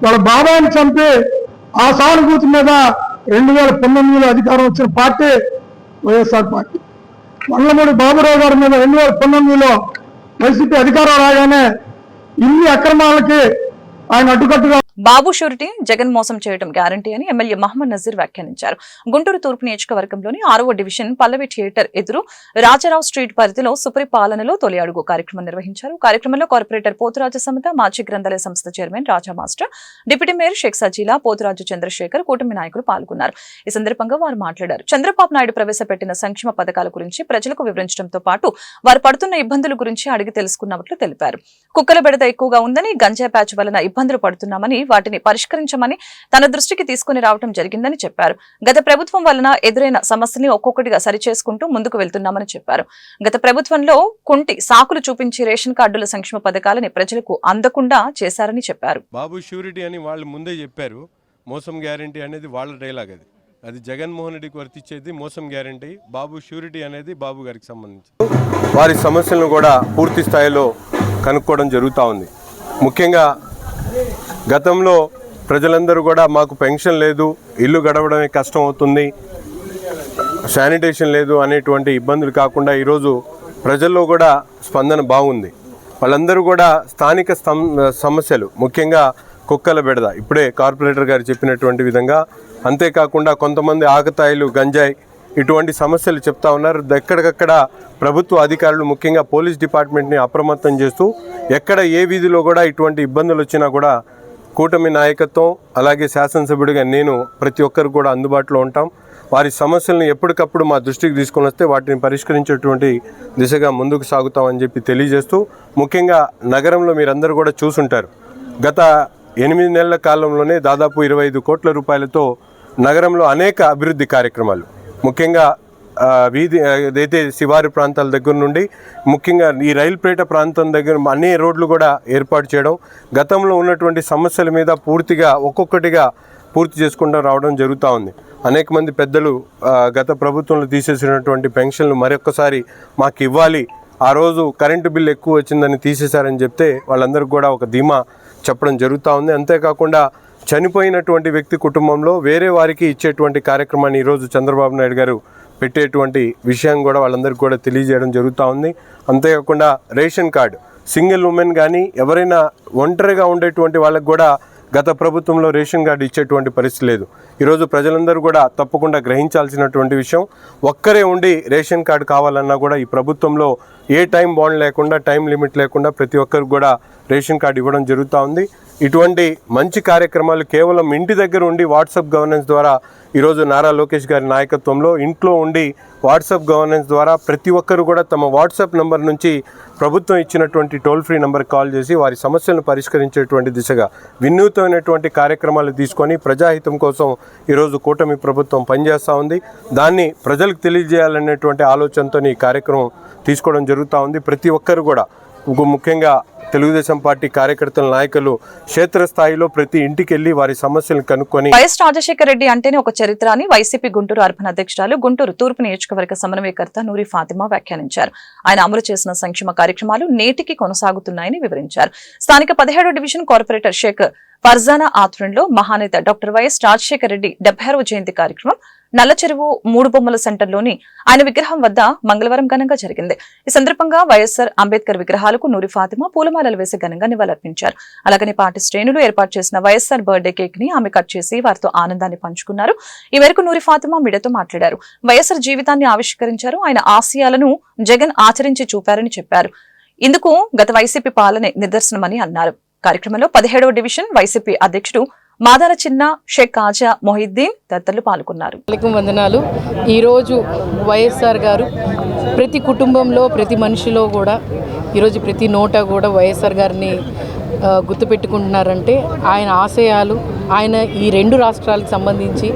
Speaker 6: వాళ్ళ బాబాయిని చంపి ఆ సానుభూతి మీద 2019లో అధికారం వచ్చిన పార్టీ వైఎస్ఆర్ పార్టీ. బండ్లమూడి బాబురావు గారి మీద 2019లో వైసీపీ అధికారం రాగానే ఇన్ని అక్రమాలకి ఆయన అడ్డుకట్టుగా
Speaker 1: బాబు షూరిటీ జగన్ మోసం చేయడం గ్యారంటీ అని ఎమ్మెల్యే మహమ్మద్ నజీర్ వ్యాఖ్యానించారు. గుంటూరు తూర్పు నియోజకవర్గంలోని 6వ డివిజన్ పల్లవి థియేటర్ ఎదురు రాజారావు స్ట్రీట్ పరిధిలో సుపరిపాలనలో తొలి అడుగు కార్యక్రమం నిర్వహించారు. కార్యక్రమంలో కార్పొరేటర్ పోతురాజు సమత, మాజీ గ్రంథాలయ సంస్థ chairman Raja master, deputy mayor Sheikh Sajila, Poturaju Chandrasekhar, కూటమి నాయకులు పాల్గొన్నారు. ఈ సందర్భంగా వారు మాట్లాడారు. చంద్రబాబు నాయుడు ప్రవేశపెట్టిన సంక్షేమ పథకాల గురించి ప్రజలకు వివరించడంతో పాటు వారు పడుతున్న ఇబ్బందుల గురించి అడిగి తెలుసుకున్నట్లు తెలిపారు. కుక్కల బెడద ఎక్కువగా ఉందని, గంజాయి ప్యాచ్ వలన ఇబ్బందులు పడుతున్నామని, వాటిని పరిష్కరించమని తన దృష్టికి తీసుకుని రావడం జరిగిందని చెప్పారు. గత ప్రభుత్వం వలన ఎదురైన సమస్యల్ని ఒక్కొక్కటిగా సరిచేసుకుంటూ ముందుకు వెళ్తున్నామని చెప్పారు. గత ప్రభుత్వంలో కుంటి సాకులు చూపించి రేషన్ కార్డుల సంక్షేమ పథకాలని ప్రజలకు అందకుండా చేశారని చెప్పారు.
Speaker 7: బాబు షూరిటీ అని వాళ్ళు ముందే చెప్పారు. మోసం గ్యారంటీ అనేది వాళ్ళ డైలాగ్. అది జగన్మోహన్ రెడ్డికి వర్తించేది మోసం గ్యారంటీ. బాబు షూరిటీ అనేది బాబు గారికి సంబంధించి వారి సమస్యలను కూడా పూర్తి స్థాయిలో కనుక్కోవడం జరుగుతూ ఉంది. ముఖ్యంగా గతంలో ప్రజలందరూ కూడా మాకు పెన్షన్ లేదు, ఇల్లు గడవడమే కష్టం అవుతుంది, శానిటేషన్ లేదు అనేటువంటి ఇబ్బందులు కాకుండా ఈరోజు ప్రజల్లో కూడా స్పందన బాగుంది. వాళ్ళందరూ కూడా స్థానిక సమస్యలు, ముఖ్యంగా కుక్కల బెడద, ఇప్పుడే కార్పొరేటర్ గారు చెప్పినటువంటి విధంగా, అంతేకాకుండా కొంతమంది ఆకతాయిలు, గంజాయి ఇటువంటి సమస్యలు చెప్తా ఉన్నారు. ఎక్కడికక్కడ ప్రభుత్వ అధికారులు, ముఖ్యంగా పోలీస్ డిపార్ట్మెంట్ని అప్రమత్తం చేస్తూ ఎక్కడ ఏ వీధిలో కూడా ఇటువంటి ఇబ్బందులు వచ్చినా కూడా కూటమి నాయకత్వం అలాగే శాసనసభ్యుడిగా నేను ప్రతి ఒక్కరు కూడా అందుబాటులో ఉంటాం. వారి సమస్యలను ఎప్పటికప్పుడు మా దృష్టికి తీసుకొని వస్తే వాటిని పరిష్కరించేటువంటి దిశగా ముందుకు సాగుతామని చెప్పి తెలియజేస్తూ, ముఖ్యంగా నగరంలో మీరందరూ కూడా చూసుంటారు, గత 8 నెలల కాలంలోనే దాదాపు 25 కోట్ల రూపాయలతో నగరంలో అనేక అభివృద్ధి కార్యక్రమాలు, ముఖ్యంగా వీధి ఏదైతే శివారు ప్రాంతాల దగ్గర నుండి ముఖ్యంగా ఈ రైల్పేట ప్రాంతం దగ్గర అన్ని రోడ్లు కూడా ఏర్పాటు చేయడం, గతంలో ఉన్నటువంటి సమస్యల మీద పూర్తిగా ఒక్కొక్కటిగా పూర్తి చేసుకుంటూ రావడం జరుగుతూ ఉంది. అనేక మంది పెద్దలు గత ప్రభుత్వంలో తీసేసినటువంటి పెన్షన్లు మరొకసారి మాకు ఇవ్వాలి, ఆ రోజు కరెంటు బిల్లు ఎక్కువ వచ్చిందని తీసేశారని చెప్తే వాళ్ళందరికీ కూడా ఒక ధీమా చెప్పడం జరుగుతూ ఉంది. అంతేకాకుండా చనిపోయినటువంటి వ్యక్తి కుటుంబంలో వేరే వారికి ఇచ్చేటువంటి కార్యక్రమాన్ని ఈరోజు చంద్రబాబు నాయుడు గారు పెట్టేటువంటి విషయం కూడా వాళ్ళందరికీ కూడా తెలియజేయడం జరుగుతూ ఉంది. అంతేకాకుండా రేషన్ కార్డు, సింగిల్ ఉమెన్ కానీ ఎవరైనా ఒంటరిగా ఉండేటువంటి వాళ్ళకు కూడా గత ప్రభుత్వంలో రేషన్ కార్డు ఇచ్చేటువంటి పరిస్థితి లేదు. ఈరోజు ప్రజలందరూ కూడా తప్పకుండా గ్రహించాల్సినటువంటి విషయం, ఒక్కరే ఉండి రేషన్ కార్డు కావాలన్నా కూడా ఈ ప్రభుత్వంలో ఏ టైం బాండ్ లేకుండా, టైం లిమిట్ లేకుండా ప్రతి ఒక్కరికి కూడా రేషన్ కార్డు ఇవ్వడం జరుగుతూ ఉంది. ఇటువంటి మంచి కార్యక్రమాలు కేవలం ఇంటి దగ్గర ఉండి వాట్సాప్ గవర్నెన్స్ ద్వారా ఈరోజు నారా లోకేష్ గారి నాయకత్వంలో ఇంట్లో ఉండి వాట్సాప్ గవర్నెన్స్ ద్వారా ప్రతి ఒక్కరు కూడా తమ వాట్సాప్ నెంబర్ నుంచి ప్రభుత్వం ఇచ్చినటువంటి టోల్ ఫ్రీ నెంబర్కి కాల్ చేసి వారి సమస్యలను పరిష్కరించేటువంటి దిశగా వినూత్నమైనటువంటి కార్యక్రమాలు తీసుకొని ప్రజాహితం కోసం ఈరోజు కూటమి ప్రభుత్వం పనిచేస్తూ ఉంది. దాన్ని ప్రజలకు తెలియజేయాలనేటువంటి ఆలోచనతో ఈ కార్యక్రమం తీసుకోవడం జరుగుతూ ఉంది. ప్రతి ఒక్కరు కూడా ముఖ్యంగా తెలుగుదేశం పార్టీ కార్యకర్తల నాయకులు క్షేత్రస్థాయిలో ప్రతి ఇంటికి వెళ్లి వారి సమస్యలను కనుక్కొని
Speaker 1: వైఎస్ రాజశేఖర రెడ్డి అంటేనే ఒక చరిత్ర అని వైసీపీ గుంటూరు అర్బన్ అధ్యక్షురాలు, గుంటూరు తూర్పు నియోజకవర్గ సమన్వయకర్త నూరి ఫాతిమా వ్యాఖ్యానించారు. ఆయన అమలు చేసిన సంక్షేమ కార్యక్రమాలు నేటికి కొనసాగుతున్నాయని వివరించారు. స్థానిక 17వ డివిజన్ కార్పొరేటర్ షేక్ ఫర్జానా ఆధ్వర్యంలో మహానేత డాక్టర్ వైఎస్ రాజశేఖర రెడ్డి 76వ జయంతి కార్యక్రమం నల్ల చెరువు మూడు బొమ్మల సెంటర్లోని ఆయన విగ్రహం వద్ద మంగళవారం ఘనంగా జరిగింది. ఈ సందర్భంగా వైఎస్ఆర్ అంబేద్కర్ విగ్రహాలకు నూరి ఫాతిమా పూలమాలలు వేసి ఘనంగా నివాళులర్పించారు. అలాగని పార్టీ శ్రేణులు ఏర్పాటు చేసిన వైఎస్ఆర్ బర్త్డే కేక్ ని ఆమె కట్ చేసి వారితో ఆనందాన్ని పంచుకున్నారు. ఈ మేరకు నూరి ఫాతిమా మీడియాతో మాట్లాడారు. వైఎస్ఆర్ జీవితాన్ని ఆవిష్కరించారు. ఆయన ఆశయాలను జగన్ ఆచరించి చూపారని చెప్పారు. ఇందుకు గత వైసీపీ పాలనే నిదర్శనమని అన్నారు. కార్యక్రమంలో 17వ డివిజన్ వైసీపీ అధ్యక్షుడు మాదాల చిన్న, షేక్ కాజా మొహిద్దీన్ తదితరులు పాల్గొన్నారు.
Speaker 8: వందనాలు. ఈరోజు వైఎస్ఆర్ గారు ప్రతి కుటుంబంలో ప్రతి మనిషిలో కూడా ఈరోజు ప్రతి నోట కూడా వైఎస్ఆర్ గారిని గుర్తుపెట్టుకుంటున్నారంటే ఆయన ఆశయాలు, ఆయన ఈ 2 రాష్ట్రాలకు సంబంధించి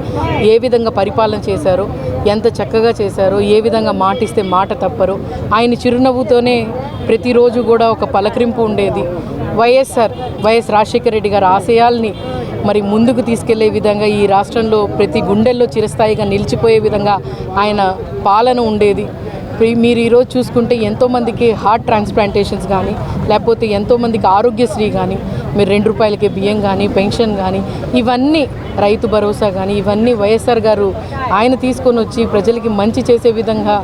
Speaker 8: ఏ విధంగా పరిపాలన చేశారో, ఎంత చక్కగా చేశారో, ఏ విధంగా మాటిస్తే మాట తప్పరో, ఆయన చిరునవ్వుతోనే ప్రతిరోజు కూడా ఒక పలకరింపు ఉండేది. వైఎస్ రాజశేఖర రెడ్డి గారి ఆశయాల్ని మరి ముందుకు తీసుకెళ్లే విధంగా ఈ రాష్ట్రంలో ప్రతి గుండెల్లో చిరస్థాయిగా నిలిచిపోయే విధంగా ఆయన పాలన ఉండేది. మీరు ఈరోజు చూసుకుంటే ఎంతోమందికి హార్ట్ ట్రాన్స్ప్లాంటేషన్స్ కానీ, లేకపోతే ఎంతోమందికి ఆరోగ్యశ్రీ కానీ, మీరు 2 రూపాయలకే బియ్యం కానీ, పెన్షన్ కానీ, ఇవన్నీ రైతు భరోసా కానీ, ఇవన్నీ వైఎస్ఆర్ గారు ఆయన తీసుకొని వచ్చి ప్రజలకి మంచి చేసే విధంగా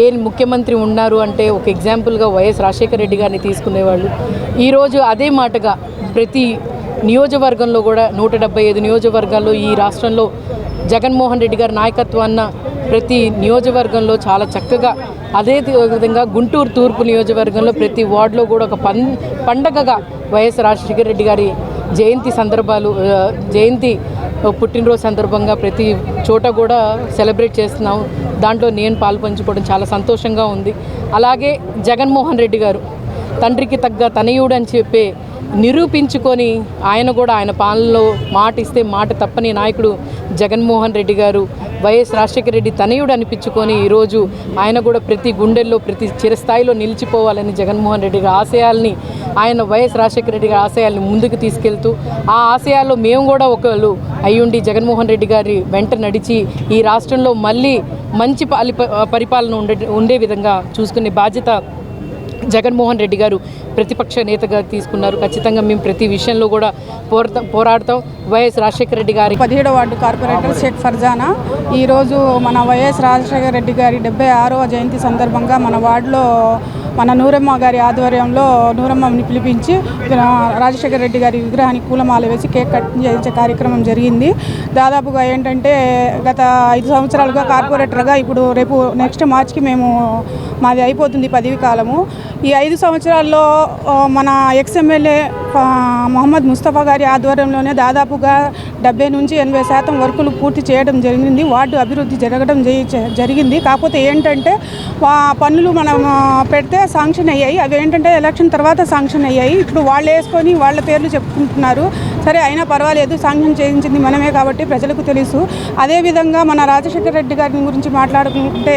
Speaker 8: ఏ ముఖ్యమంత్రి ఉన్నారు అంటే ఒక ఎగ్జాంపుల్గా వైఎస్ రాజశేఖర రెడ్డి గారిని తీసుకునేవాళ్ళు. ఈరోజు అదే మాటగా ప్రతి నియోజకవర్గంలో కూడా 175 నియోజకవర్గాల్లో ఈ రాష్ట్రంలో జగన్మోహన్ రెడ్డి గారి నాయకత్వాన్న ప్రతి నియోజకవర్గంలో చాలా చక్కగా, అదే విధంగా గుంటూరు తూర్పు నియోజకవర్గంలో ప్రతి వార్డులో కూడా ఒక పండగగా వైఎస్ రాజశేఖర రెడ్డి గారి జయంతి పుట్టినరోజు సందర్భంగా ప్రతి చోట కూడా సెలబ్రేట్ చేస్తున్నాం. దాంట్లో నేను పాల్పంచుకోవడం చాలా సంతోషంగా ఉంది. అలాగే జగన్మోహన్ రెడ్డి గారు తండ్రికి తగ్గ తనయుడు అని చెప్పి నిరూపించుకొని ఆయన కూడా ఆయన పాలనలో మాట ఇస్తే మాట తప్పని నాయకుడు జగన్మోహన్ రెడ్డి గారు వైఎస్ రాజశేఖర రెడ్డి తనయుడు అనిపించుకొని ఈరోజు ఆయన కూడా ప్రతి గుండెల్లో ప్రతి చిరస్థాయిలో నిలిచిపోవాలని జగన్మోహన్ రెడ్డి గారి ఆశయాల్ని, ఆయన వైఎస్ రాజశేఖర రెడ్డి గారి ఆశయాల్ని ముందుకు తీసుకెళ్తూ ఆ ఆశయాల్లో మేము కూడా ఒకళ్ళు అయ్యుండి జగన్మోహన్ రెడ్డి గారి వెంట నడిచి ఈ రాష్ట్రంలో మళ్ళీ మంచి పరిపాలన ఉండే విధంగా చూసుకునే బాధ్యత జగన్మోహన్ రెడ్డి గారు ప్రతిపక్ష నేతగా తీసుకున్నారు. ఖచ్చితంగా మేము ప్రతి విషయంలో కూడా పోరాడతాం. వైఎస్ రాజశేఖర రెడ్డి గారి
Speaker 9: 17వ వార్డు కార్పొరేటర్ షేక్ ఫర్జానా ఈరోజు మన వైఎస్ రాజశేఖర రెడ్డి గారి 76వ జయంతి సందర్భంగా మన వార్డులో మన నూరమ్మ గారి ఆధ్వర్యంలో నూరమ్మని పిలిపించి రాజశేఖర రెడ్డి గారి విగ్రహానికి పూలమాల వేసి కేక్ కట్ చేయించే కార్యక్రమం జరిగింది. దాదాపుగా ఏంటంటే గత 5 సంవత్సరాలుగా కార్పొరేటర్గా, ఇప్పుడు రేపు నెక్స్ట్ మార్చికి మాది అయిపోతుంది పదవి కాలము. ఈ 5 సంవత్సరాల్లో మన ఎమ్మెల్యే మొహమ్మద్ ముస్తఫా గారి ఆధ్వర్యంలోనే దాదాపుగా 70 నుంచి 80% వర్కులు పూర్తి చేయడం జరిగింది. వార్డు అభివృద్ధి జరగడం జరిగింది. కాకపోతే ఏంటంటే పన్నులు మనం పెడితే శాంక్షన్ అయ్యాయి. అవి ఏంటంటే ఎలక్షన్ తర్వాత శాంక్షన్ అయ్యాయి. ఇప్పుడు వాళ్ళు వేసుకొని వాళ్ళ పేర్లు చెప్పుకుంటున్నారు. సరే, అయినా పర్వాలేదు, శాంక్షన్ చేయించింది మనమే కాబట్టి ప్రజలకు తెలుసు. అదేవిధంగా మన రాజశేఖర రెడ్డి గారి గురించి మాట్లాడుకుంటే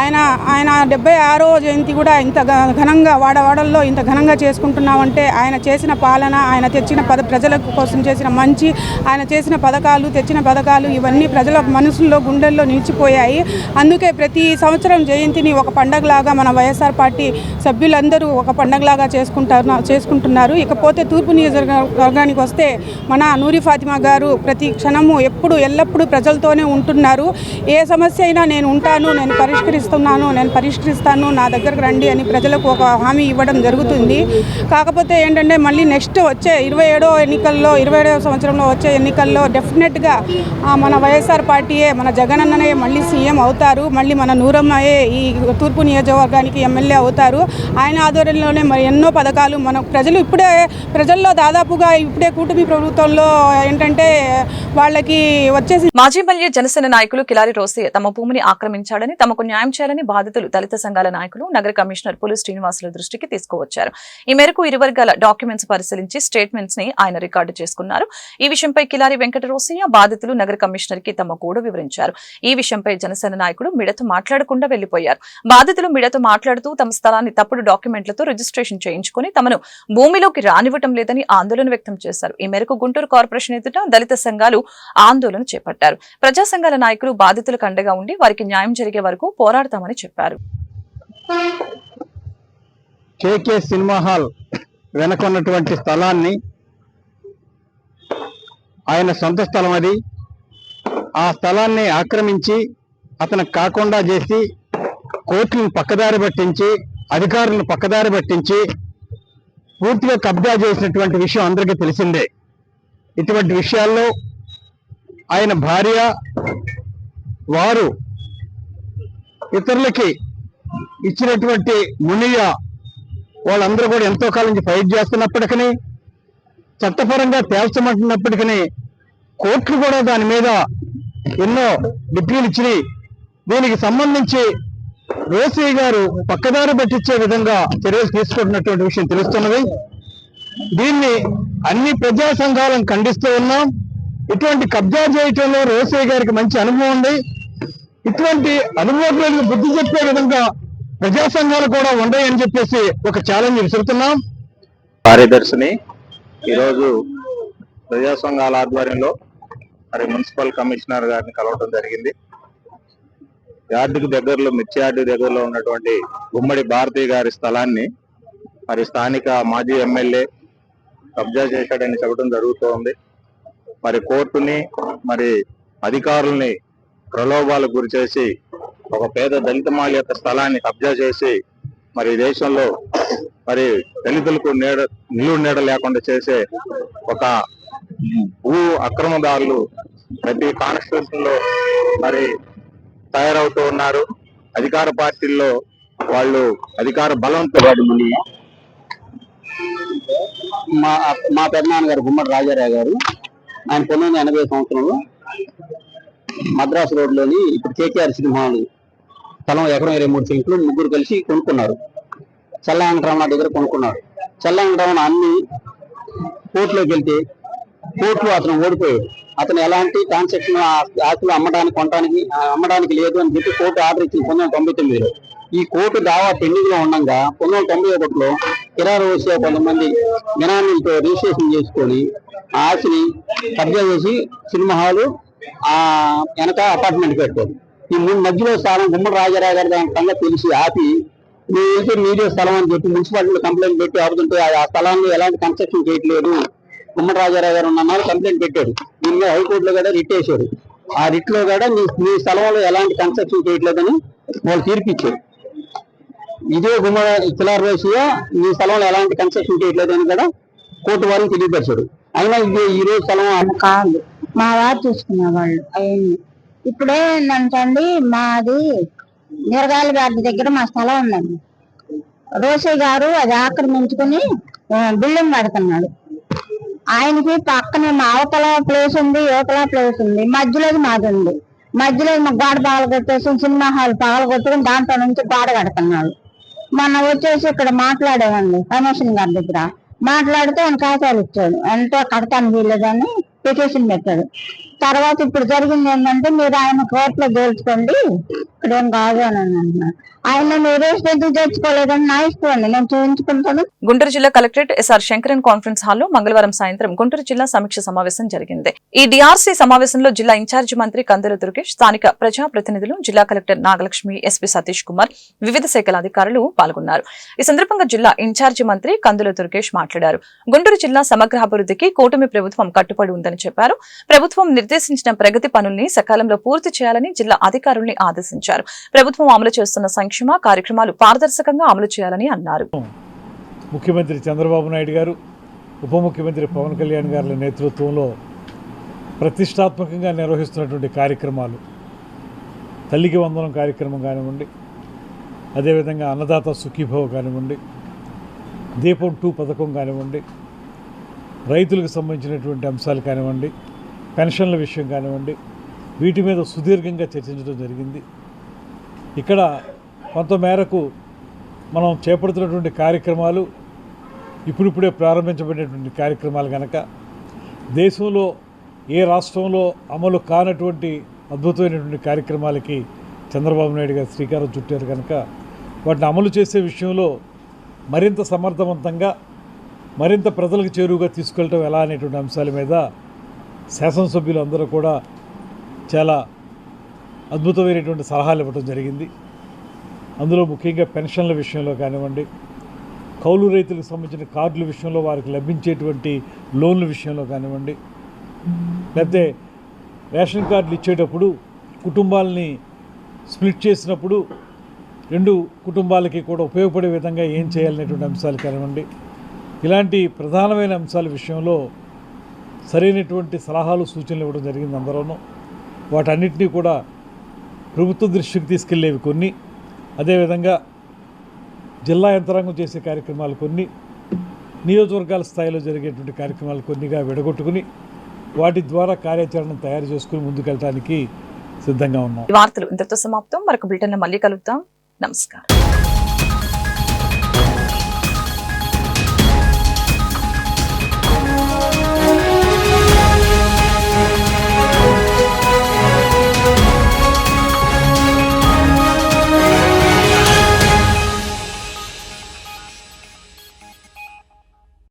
Speaker 9: ఆయన 76వ జయంతి కూడా ఇంత ఘనంగా వాడవాడల్లో ఇంత ఘనంగా చేసుకుంటున్నామంటే ఆయన చేసిన పాలన, ఆయన తెచ్చిన ప్రజల కోసం చేసిన మంచి, ఆయన చేసిన పథకాలు, తెచ్చిన పథకాలు ఇవన్నీ ప్రజల మనసుల్లో, గుండెల్లో నిలిచిపోయాయి. అందుకే ప్రతి సంవత్సరం జయంతిని ఒక పండగలాగా మన వైఎస్ఆర్ పార్టీ సభ్యులందరూ ఒక పండగలాగా చేసుకుంటున్నారు. ఇకపోతే తూర్పు నియోజకవర్గానికి వస్తే మన నూరి ఫాతిమా గారు ప్రతి క్షణము ఎల్లప్పుడూ ప్రజలతోనే ఉంటున్నారు. ఏ సమస్య అయినా నేను ఉంటాను, నేను పరిష్కరిస్తాను, నా దగ్గరకు రండి అని ప్రజలకు ఒక హామీ ఇవ్వడం జరుగుతుంది. కాకపోతే ఏంటంటే మళ్ళీ నెక్స్ట్ వచ్చే 27వ సంవత్సరంలో వచ్చే ఎన్నికల్లో డెఫినెట్గా మన వైఎస్ఆర్ పార్టీయే, మన జగన్ అన్ననే మళ్ళీ సీఎం అవుతారు. మళ్ళీ మన నూరమ్మయే ఈ తూర్పు నియోజకవర్గానికి ఎమ్మెల్యే అవుతారు. ఆయన ఆధ్వర్యంలోనే మరి ఎన్నో పథకాలు మన ప్రజల్లో దాదాపుగా ఇప్పుడే కూటమి ప్రభుత్వంలో ఏంటంటే వాళ్ళకి వచ్చేసి.
Speaker 1: మాజీ ఎమ్మెల్యే జనసేన నాయకులు కిలారి రోసయ్య తమ భూమిని ఆక్రమించాడని, తమకు న్యాయం చేయాలని బాధితులు దళిత సంఘాల నాయకులు నగర కమిషనర్ పులి శ్రీనివాసుల దృష్టికి తీసుకువచ్చారు. ఈ మేరకు ఇరు వర్గాల డాక్యుమెంట్స్ పరిశీలించి స్టేట్మెంట్స్ ని ఆయన రికార్డు చేసుకున్నారు. ఈ విషయంపై కిలారి వెంకట రోసయ్య బాధితులు నగర కమిషనర్ కి తమ కూడా వివరించారు. ఈ విషయంపై జనసేన నాయకుడు మీడియాతో మాట్లాడకుండా వెళ్లిపోయారు. బాధితులు మీడియాతో మాట్లాడుతూ తమ స్థలాన్ని తప్పుడు డాక్యుమెంట్లతో రిజిస్ట్రేషన్ చేయించుకుని తమను భూమిలోకి రానివ్వటం లేదని ఆందోళన వ్యక్తం చేశారు. ఈ మేరకు గుంటూరు కార్పొరేషన్ ఎదుట దళిత సంఘాలు ఆందోళన చేపట్టారు. ప్రజా సంఘాల నాయకులు బాధితులకు అండగా ఉండి వారికి న్యాయం జరిగే వరకు పోరాడతామని చెప్పారు.
Speaker 6: కేకే సినిమా హాల్ వెనకున్నటువంటి స్థలాన్ని ఆయన సొంత స్థలం అది. ఆ స్థలాన్ని ఆక్రమించి అతనికి కాకుండా చేసి కోర్టులను పక్కదారి పట్టించి అధికారులను పక్కదారి పట్టించి పూర్తిగా కబ్జా చేసినటువంటి విషయం అందరికీ తెలిసిందే. ఇటువంటి విషయాల్లో ఆయన భార్య వారు ఇతరులకి ఇచ్చినటువంటి మునియ వాళ్ళందరూ కూడా ఎంతో కాలం నుంచి ఫైట్ చేస్తున్నప్పటికీ, చట్టపరంగా తేల్చమంటున్నప్పటికీ కోర్టులు కూడా దాని మీద ఎన్నో డిగ్రీలు ఇచ్చి దీనికి సంబంధించి రోసయ్య గారు పక్కదారి పట్టించే విధంగా చర్యలు తీసుకుంటున్నటువంటి విషయం తెలుస్తున్నది. దీన్ని అన్ని ప్రజా సంఘాలను ఖండిస్తూ ఉన్నాం. ఇటువంటి కబ్జా చేయటంలో రోసయ్య గారికి మంచి అనుభవం ఉంది. ఇటువంటి అనుభవాలకు బుద్ధి చెప్పే విధంగా ప్రజా సంఘాలు కూడా ఉన్నాయని చెప్పేసి ఒక ఛాలెంజ్ విసురుతున్నాం.
Speaker 10: కార్యదర్శిని ఈరోజు ప్రజా సంఘాల ఆధ్వర్యంలో మరి మున్సిపల్ కమిషనర్ గారిని కలవడం జరిగింది. యార్డుకు దగ్గరలో, మిర్చి యార్డు దగ్గరలో ఉన్నటువంటి గుమ్మడి భారతి గారి స్థలాన్ని మరి స్థానిక మాజీ ఎమ్మెల్యే కబ్జా చేశాడని చెప్పడం జరుగుతోంది. మరి కోర్టుని మరి అధికారుల్ని ప్రలోభాలకు గురి చేసి ఒక పేద దళిత మాల యొక్క స్థలాన్ని కబ్జా చేసి మరి దేశంలో మరి దళితులకు నిలువు నీడ లేకుండా చేసే ఒక భూ అక్రమదారులు ప్రతి కాన్స్టిట్యూషన్ లో మరి తయారవుతూ ఉన్నారు. అధికార పార్టీల్లో వాళ్ళు అధికార బలంతో
Speaker 6: మా పెద్దనాన్నగారు గుమ్మడి రాజారావు గారు ఆయన 1980 సంవత్సరంలో మద్రాసు రోడ్లోని ఇప్పుడు కేకేఆర్ సినిమా హాల్ స్థలం ఎకరం 23 సెంట్లు ముగ్గురు కలిసి కొనుక్కున్నారు. చల్లా వెంకటరమణ దగ్గర కొనుక్కున్నారు. చల్లా వెంకటరమణ అన్ని కోర్టులోకి వెళ్తే కోర్టులో అతను ఓడిపోయాడు. అతను ఎలాంటి ట్రాన్సాక్షన్ ఆస్తులు అమ్మడానికి లేదు అని చెప్పి కోర్టు ఆర్డర్ ఇచ్చింది 1999లో. ఈ కోర్టు దావా పెండింగ్ లో ఉండగా 1991లో కిరారు వచ్చే కొంతమంది బినామీలతో రిజిస్ట్రేషన్ చేసుకొని ఆ ఆస్తిని కబ్జా చేసి సినిమా హాలు వెనక అపార్ట్మెంట్ పెట్టారు. ఈ మధ్యలో స్థలం గుమ్మడి రాజారావు గారి దాని సంగతి తెలిసి ఆపి మీరు వెళ్తే మీరే స్థలం అని చెప్పి మున్సిపాలిటీలో కంప్లైంట్ పెట్టి ఆపుతుంటే ఆ స్థలాన్ని ఎలాంటి కన్స్ట్రక్షన్ చేయట్లేదు గుమ్మడి రాజారావు గారు ఉన్నారు కంప్లైంట్ పెట్టాడు. దీని మీద హైకోర్టులో కూడా రిట్ వేశాడు. ఆ రిట్ లో కూడా మీ స్థలంలో ఎలాంటి కన్స్ట్రక్షన్ చేయట్లేదని వాళ్ళు తీర్పిచ్చారు. ఇదే గుమ్మడి కిలార్ వేసియో మీ స్థలంలో ఎలాంటి కన్స్ట్రక్షన్ చేయట్లేదని కూడా కోర్టు వారిని తెలియపరిచాడు. అయినా ఇది ఈ రోజు స్థలం
Speaker 11: కాదు, మా వారు చూసుకునేవాళ్ళు అవన్నీ. ఇప్పుడే ఏంటంటే మాది నిరగాలి గారి దగ్గర మా స్థలం ఉందండి. రోసయ్య గారు అది ఆక్రమించుకుని బిల్డింగ్ కడుతున్నాడు. ఆయనకి పక్కనే మా అవతల ప్లేస్ ఉంది, యువతల ప్లేస్ ఉంది, మధ్యలోది మాది ఉంది. మధ్యలో గోడ పగలగొట్టేసి సినిమా హాల్ పగలగొట్టుకుని దాంట్లో నుంచి గోడ కడుతున్నాడు. మొన్న వచ్చేసి ఇక్కడ మాట్లాడేవండి కమిషన్ గారి దగ్గర మాట్లాడితే ఆయన కాగితాలు ఇచ్చాడు. ఎంతో కడతాను వీళ్ళదని పిటిషన్ పెట్టాడు. తర్వాత ఇప్పుడు జరిగింది ఏంటంటే మీరు ఆయన కోర్టులో గెలుచుకోండి, ఇక్కడేం కాదు అని అంటున్నారు. ఆయన మీరు ఎందుకు తెచ్చుకోలేదని నా ఇష్టం అండి, నేను చూపించుకుంటాను.
Speaker 1: గుంటూరు జిల్లా కలెక్టరేట్ ఎస్ఆర్ శంకరన్ కాన్ఫరెన్స్ హాల్లో మంగళవారం సాయంత్రం గుంటూరు జిల్లా సమీక్ష సమావేశం జరిగింది. ఈ డిఆర్సీ సమావేశంలో జిల్లా ఇన్ఛార్జి మంత్రి కందుల దుర్గేష్, స్థానిక ప్రజాప్రతినిధులు, జిల్లా కలెక్టర్ నాగలక్ష్మి, ఎస్పీ సతీష్ కుమార్, వివిధ శాఖల అధికారులు పాల్గొన్నారు. ఈ సందర్భంగా జిల్లా ఇన్ఛార్జి మంత్రి కందుల దుర్గేష్ మాట్లాడారు. గుంటూరు జిల్లా సమగ్ర అభివృద్ధికి కూటమి ప్రభుత్వం కట్టుబడి ఉందని చెప్పారు. ప్రభుత్వం నిర్దేశించిన ప్రగతి పనుల్ని సకాలంలో పూర్తి చేయాలని జిల్లా అధికారుల్ని ఆదేశించారు. ప్రభుత్వం అమలు చేస్తున్న సంక్షేమ కార్యక్రమాలు పారదర్శకంగా అమలు చేయాలని అన్నారు.
Speaker 12: ముఖ్యమంత్రి చంద్రబాబు నాయుడు గారు, ఉప ముఖ్యమంత్రి పవన్ కళ్యాణ్ గారి నేతృత్వంలో ప్రతిష్టాత్మకంగా నిర్వహిస్తున్నటువంటి కార్యక్రమాలు, తల్లికి వందనం కార్యక్రమం కానివ్వండి, అదేవిధంగా అన్నదాత సుఖీభవ కానివ్వండి, దీపం 2 పథకం కానివ్వండి, రైతులకు సంబంధించినటువంటి అంశాలు కానివ్వండి, పెన్షన్ల విషయం కానివ్వండి, వీటి మీద సుదీర్ఘంగా చర్చించడం జరిగింది. ఇక్కడ కొంతమేరకు మనం చేపడుతున్నటువంటి కార్యక్రమాలు ఇప్పుడిప్పుడే ప్రారంభించబడినటువంటి కార్యక్రమాలు కనుక దేశంలో ఏ రాష్ట్రంలో అమలు కానటువంటి అద్భుతమైనటువంటి కార్యక్రమాలకి చంద్రబాబు నాయుడు గారు శ్రీకారం చుట్టారు కనుక వాటిని అమలు చేసే విషయంలో మరింత సమర్థవంతంగా, మరింత ప్రజలకు చేరువుగా తీసుకెళ్ళటం ఎలా అనేటువంటి అంశాల మీద శాసనసభ్యులు అందరూ కూడా చాలా అద్భుతమైనటువంటి సలహాలు ఇవ్వడం జరిగింది. అందులో ముఖ్యంగా పెన్షన్ల విషయంలో కానివ్వండి, కౌలు రైతులకు సంబంధించిన కార్డుల విషయంలో వారికి లభించేటువంటి లోన్ల విషయంలో కానివ్వండి, లేకపోతే రేషన్ కార్డులు ఇచ్చేటప్పుడు కుటుంబాలని స్ప్లిట్ చేసినప్పుడు 2 కుటుంబాలకి కూడా ఉపయోగపడే విధంగా ఏం చేయాలనేటువంటి అంశాలు కానివ్వండి, ఇలాంటి ప్రధానమైన అంశాల విషయంలో సరైనటువంటి సలహాలు సూచనలు ఇవ్వడం జరిగింది అందరూనూ. వాటన్నిటినీ కూడా ప్రభుత్వ దృష్టికి తీసుకెళ్లేవి కొన్ని, అదేవిధంగా జిల్లా యంత్రాంగం చేసే కార్యక్రమాలు కొన్ని, నియోజకవర్గాల స్థాయిలో జరిగేటువంటి కార్యక్రమాలు కొన్నిగా విడగొట్టుకుని వాటి ద్వారా కార్యాచరణ తయారు చేసుకుని ముందుకెళ్ళడానికి సిద్ధంగా ఉన్నాం.
Speaker 1: ఈ వార్తలు ఇంతటితో సమాప్తం. మరొక బులెటిన్లో మళ్ళీ కలుద్దాం. నమస్కారం.